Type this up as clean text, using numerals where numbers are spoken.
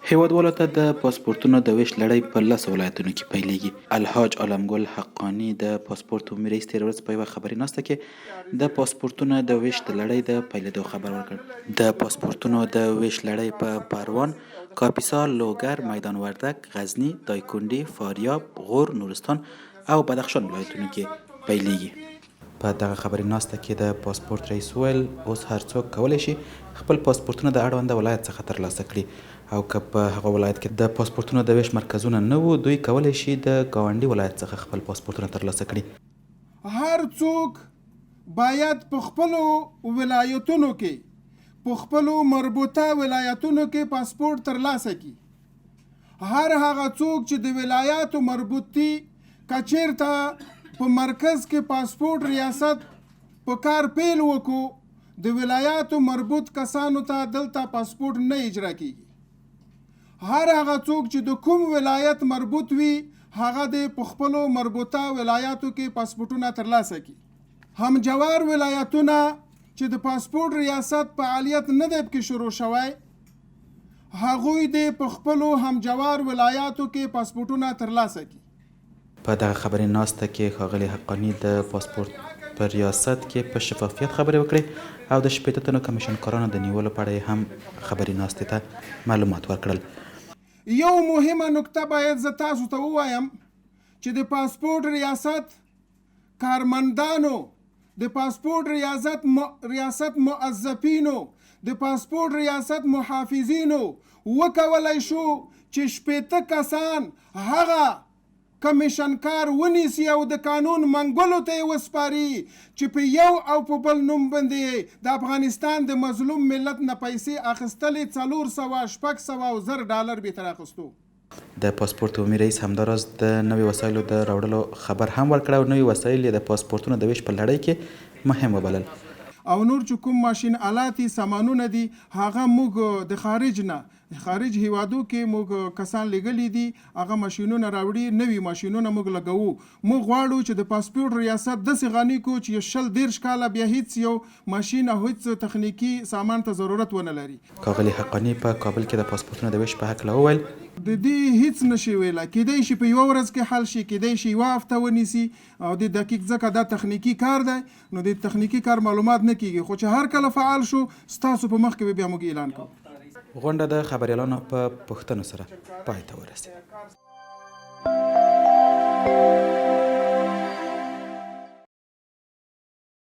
هیوادوالو ته د پاسپورتونو د ویش لړۍ په 10 ولایتونو کې پیلېږي. الحاج عالمګل حقانی د پاسپورت عمومي رئیس تېره ورځ په یوه خبري ناسته کې د پاسپورتونو د ویش د لړۍ د پیلېدو خبر ورکړ. د پاسپورتونو د ویش لړۍ په پروان، کاپیسا، لوګر، میدان وردګ، غزني، دایکنډي، فاریاب، غور، نورستان او بدخشان ولایتونو کې پیلېږي. په دغه خبري ناسته کې د پاسپورت رئیس وویل اوس هر څوک کولی شي خپل پاسپورتونه د اړونده ولایت څخه ترلاسه کړي، او که په هغه ولایت کې د پاسپورتونو د ویش مرکزونه نه وو، دوی کولی شي د ګاونډي ولایت څخه خپل پاسپورتونه ترلاسه کړي. هر څوک باید په خپلو ولایتونو کې په خپلو مربوطه ولایتونو کې پاسپورت ترلاسه کړي. هر هغه څوک چې د ولایاتو مربوطي کچیرته په مرکز کې پاسپورت ریاست په کار پیل وکړو، د ولایاتو مربوط کسانو ته دلته پاسپورت نه اجرا کیږي. هر هغه څوک چې د کوم ولایت مربوط وي هغه د په خپلو مربوطه ولایاتو کې پاسپورتونه ترلاسه کړي. همجوار ولایتونه چې د پاسپورت ریاست فعالیت نه دی پکې شروع شوی، هغوی د په خپلو همجوار ولایاتو کې پاسپورتونه ترلاسه کړي. په دغه خبري ناسته کې ښاغلي حقانی د پاسپورت په ریاست کې په شفافیت خبرې وکړې او د 80 تنو کمیشنکارانو د نیولو په اړه هم خبري ناستې ته معلومات ورکړل. یو مهمه نکته باید زه تاسو ته ووایم چې د پاسپورت ریاست کارمندانو، د پاسپورت ریاست موظفینو، د پاسپورت ریاست محافظینو وکولی شو چې 80 کسان هغه کمیشنکار ونیسي او د قانون منګولو ته یې وسپاري چې په یو او په بل نوم باندې د افغانستان د مظلوم ملت نه پیسې اخیستلې 400 600 او $1000 بهتر اخیستو. د پاسپورت عمومي رئیس همداراز د نوي وسایلو د راوړلو خبر هم ورکړ او نوي وسایل یې د پاسپورتونو د ویش په لړۍ کې مهم وبلل. او نور چې کوم ماشین آلاتي سامانونه دي هغه موږ د خارج هیوادو کې موږ کسان لګلی دي، هغه ماشینونه راوړي، نوي ماشینونه موږ لګوو. موږ غواړو چې د پاسپورت ریاست داسې غني کو چې 120 کاله بیا هیڅ یو ماشین او هیڅ تخنیکی سامان ته ضرورت ونه لري. ښاغلي حقانی په کابل کې د پاسپورتونو د ویش په هکله وویل د دې هیڅ نشي ویلی، کیدای شي په یوه ورځ کې حل شي، کیدای شي یوه هفته ونیسي او د دقیق ځکه دا تخنیکی کار دی نو د تخنیکی کار معلومات نه کیږي، خو چې هر کله فعال شو ستاسو په مخ کې بیا موږ اعلان کوو. غونډه د خبریالانو په پوښتنو سره پای ته ورسېده.